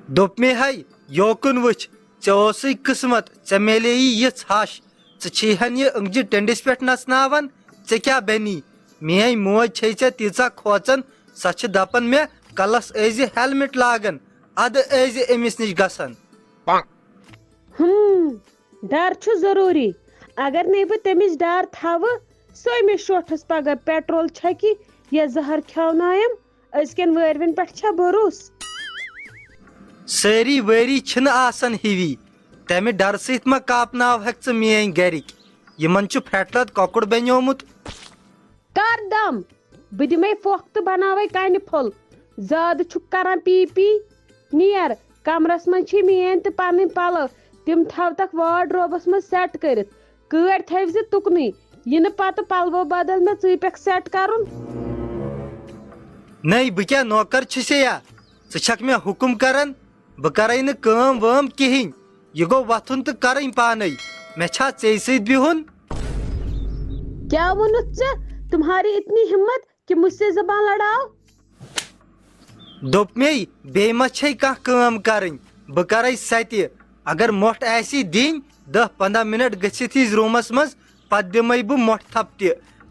دوٚپ مے ہے یوکُن وٕچھ ژےٚ اوسُے قٕسمت ژےٚ میلیی یِژھ ہش ژٕ چھِہن یہِ أنٛگجہِ ٹٔنٛڈِس پٮ۪ٹھ نژناوان ژےٚ کیٛاہ بنی میٲنۍ موج چھے ژےٚ تیٖژاہ کھوژان سۄ چھِ دپان مےٚ کلس ٲسۍ زِ ہیلمٹ لاگان ادٕ ٲسۍ زِ أمِس نِش گژھان ڈر چھُ ضروٗری اگر نَے بہٕ تٔمِس ڈر تھاوٕ سۄے مےٚ شوٹھس پگاہ پیٹرول چھکہِ یا زہر کھٮ۪ونایم أزکٮ۪ن وٲروٮ۪ن پٮ۪ٹھ چھا بروسہٕ سٲری وٲری چھِنہٕ آسان ہِوی تمہِ ڈرٕ سۭتۍ ما کاپناوہکھ ژٕ میٲنۍ گرِکۍ یِمن چھُ پھیٹرت کۄکُر بنیومُت کر دم بہٕ دِمے پھۄکھ تہٕ بناوے کنہِ پھوٚل زیادٕ چھُکھ کران پی پی نیر کمرس منٛز چھِ میٲنۍ تہٕ پنٕنۍ پلو تِم تھاوتکھ واڈروبس منٛز سیٹ کٔرِتھ کٲڑۍ تھٲوۍ زِ تُکنُے یِنہٕ پتہٕ پلوو بدل مےٚ ژٕے پٮ۪کھ سیٹ کرُن نٔے بہٕ کیٛاہ نوکر چھُسے یا ژٕ چھکھ مےٚ حُکُم کران بہٕ کرے نہٕ کٲم وٲم کِہینۍ یہِ گوٚو وۄتھُن تہٕ کرٕنۍ پانے مےٚ چھا ژےٚ سۭتۍ بِہُن کیا ووٚنُتھ ژےٚ تمہاری اتنی ہمت کہ مجھ سے زبان لڑاو دوٚپ مے بیٚیہِ ما چھے کانٛہہ کٲم کرٕنۍ بہٕ کرے سۄ تہِ اگر مۄٹھ آسی دِنۍ 10-15 مِنٹ گٔژھِتھ یٖز روٗمس منٛز پتہٕ دِمے بہٕ مۄٹھ تھپھ تہِ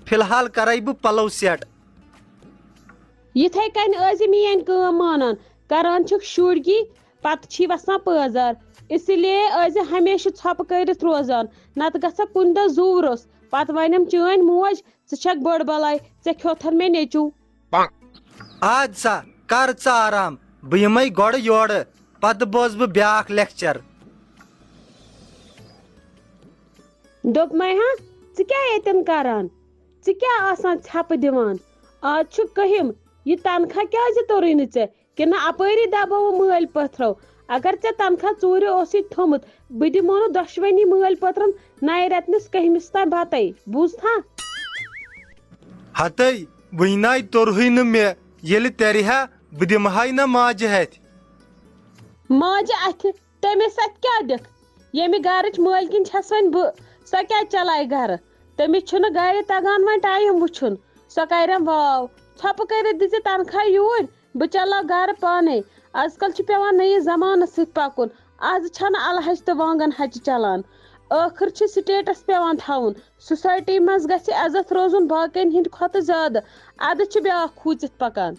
فلحال کرے بہٕ پلو سیٹ یِتھے کٔنۍ ٲسۍ میٲنۍ کٲم مانان کران چھِکھ شُرگی پتہٕ چھی وسان پٲزار اسی لیے ٲسۍ ہمیشہٕ ژھۄپہٕ کٔرِتھ روزان نتہٕ گژھکھ کُنہِ دۄہ زوٗ روٚس پتہٕ ونٮ۪م چٲنۍ موج ژٕ چھکھ بٔڑ بلاے ژےٚ کھیوتھن مےٚ نیٚچوٗ اد سا کر ژٕ آرام بہٕ یِمے گۄڈٕ یورٕ پتہٕ بوزٕ بہٕ بیاکھ لیکچر دوٚپمے ہا ژٕ کیٛاہ ییٚتٮ۪ن کران ژٕ کیٛاہ آسان ژھٮ۪پہٕ دِوان آز چھُ کٔہِم یہِ تنخواہ کیٛازِ توٚرُے نہٕ ژےٚ کِنہٕ اپٲری دبووٕ مٲلۍ پٔتھرو اگر ژےٚ تنخواہ ژوٗرِ اوسُے تھوٚمُت بہٕ دِمو نہٕ دۄشوٕنی مٲلۍ پٔترن نَیہِ رٮ۪تنِس کٔہمِس تام بتَے بوٗزتھا ہتے وٕنۍ ناے توٚرہٕے نہٕ مےٚ ییٚلہِ ترِ ہا بہٕ دِمہٕ نہ ماجہِ ہتھِ ماجہِ اَتھِ تٔمِس اَتھِ کیٛاہ دِکھ ییٚمہِ گرٕچ مٲلکِن چھس وۄنۍ بہٕ سۄ کیٛاہ چلایہِ گرٕ تٔمِس چھُنہٕ گرِ تگان وۄنۍ ٹایم وٕچھُن سۄ کرٮ۪م واو ژھۄپہٕ کٔرِتھ دِژِ تنخواہ یوٗرۍ بہٕ چلاو گرٕ پانے آز کل چھُ پیوان نٔیِس زمانس سۭتۍ پکُن آز چھنہٕ الہچ تہٕ وانگن ہچہِ چلان ٲخر چھُ سٹیٹس پیوان تھاوُن سوسایٹی منٛز گژھِ عزت روزُن باقین ہٕنٛدِ کھۄتہٕ زیادٕ ادٕ چھُ بیاکھ کھوٗژِتھ پکان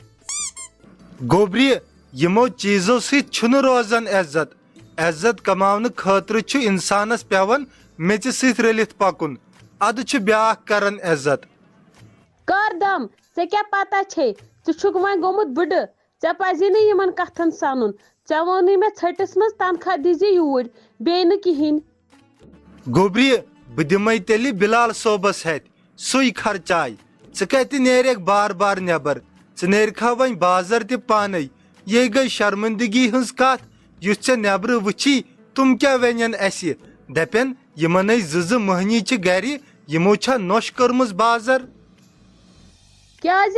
گوبرِ یِمو چیٖزو سۭتۍ چھُنہٕ روزان عزت عزت کماونہٕ خٲطرٕ چھُ انسانس پیوان میژِ سۭتۍ رٔلِتھ پکُن ادٕ چھُ بیاکھ کران عزت کر دم ژےٚ کیٛاہ پتہ چھے ژٕ چھُکھ وۄنۍ گوٚمُت بٕڈٕ ژےٚ پزی نہٕ یِمن کتھن سنُن ژےٚ ووٚنُے مےٚ ژھٔٹِس منٛز تنخواہ دِزِ یوٗرۍ بیٚیہِ نہٕ کِہینۍ گوبرِ بہٕ دِمے تیٚلہِ بِلال صٲبس ہتھِ سُے خرچاے ژٕ کتہِ نیرکھ بار بار نٮ۪بر ژٕ نیرکھا وۄنۍ بازر تہِ پانے یے گٔے شرمندگی ہٕنٛز کتھ یُس ژےٚ نٮ۪برٕ وٕچھی تِم کیٛاہ ونن اسہِ دپن یِمنے زٕ مٔہنی چھِ گرِ یِمو چھا نۄش کٔرمٕژ بازر کیٛازِ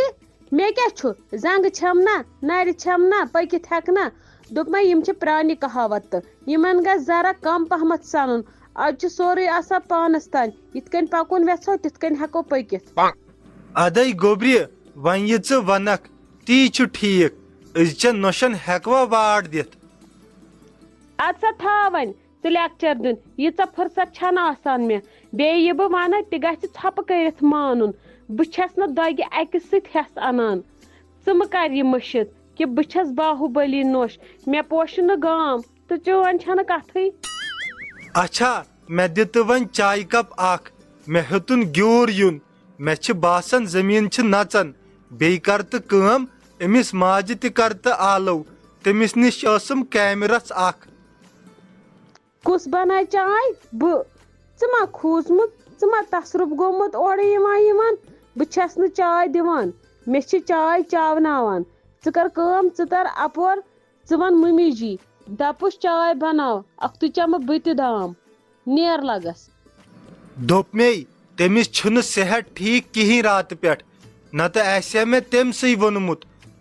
مےٚ کیٛاہ چھُ زنٛگہٕ چھم نا نرِ چھم نا پٔکِتھ ہٮ۪کہٕ نا دوٚپمے یِم چھِ پرانہِ کہاوت تہٕ یِمن گژھِ ذرا کم پہمتھ سنُن آز چھُ سورُے آسان پانس تانۍ یِتھ کٔنۍ پکُن یژھو تِتھ کٔنۍ ہٮ۪کو پٔکِتھ ادے گوبرِ وۄنۍ یہِ ژٕ ونکھ تی چھُ ٹھیٖک أزچٮ۪ن نۄشن ہٮ۪کوا واڑ دِتھ اد سا تھاو وۄنۍ ژٕ لیکچر دیُن ییٖژاہ فُرصت چھنہٕ آسان مےٚ بیٚیہِ یہِ بہٕ ونہٕ تہِ گژھِ ژھۄپہٕ کٔرِتھ مانُن بہٕ چھس نہٕ دۄگہِ اکہِ سۭتۍ ہٮ۪س انان ژٕ مہٕ کر یہِ مٔشِد کہِ بہٕ چھس باہوٗبلی نۄش مےٚ پوشہِ نہٕ گام تہٕ چٲنۍ چھنہٕ کتھٕے اچھا مےٚ دِ تہٕ وۄنۍ چایہِ کپ اکھ مےٚ ہیوٚتُن گیوٗر یُن مےٚ چھِ باسان زٔمیٖن چھِ نژان بیٚیہِ کر تہٕ کٲم أمِس ماجہِ تہِ کر تہٕ آلو تٔمِس نِش ٲسٕم کامہِ رژھ اکھ کُس بنایہِ چاے بہٕ ژٕ ما کھوٗژمُت ژٕ ما تصرُف گوٚمُت اورٕ یِوان بہٕ چھس نہٕ چاے دِوان مےٚ چھِ چاے چاوناوان ژٕ کر کٲم ژٕ تر اپور ژٕ ون مٔمی جی دپُس چاے بناو اکھتُے چمہٕ بہٕ تہِ دام نیر لگس دوٚپ مے تٔمِس چھُنہٕ صحت ٹھیٖک کِہینۍ راتہٕ پٮ۪ٹھ نتہٕ آسہِ ہا مےٚ تٔمسٕے ووٚنمُت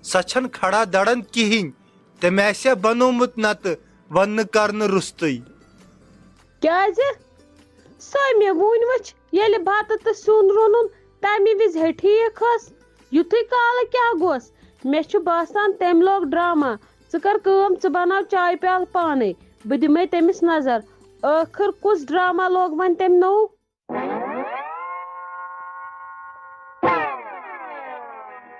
سۄ چھنہٕ کھڑا دڑان کِہینۍ تٔمۍ آسہِ ہا بنومُت نتہٕ وننہٕ کرنہٕ روٚستُے کیٛازِ سۄے مےٚ وُنۍ وٕچھ ییٚلہِ بتہٕ تہٕ سیُن روٚنُن تمہِ وِزِ ہے ٹھیٖک ٲس یُتھُے کالہٕ کیٛاہ گوٚس مےٚ چھُ باسان تٔمۍ لوگ ڈراما ژٕ کر کٲم ژٕ بناو چاے پیالہٕ پانے بہٕ دِمے تٔمِس نظر ٲخر کُس ڈرامہ لوگ وۄنۍ تٔمۍ نوٚو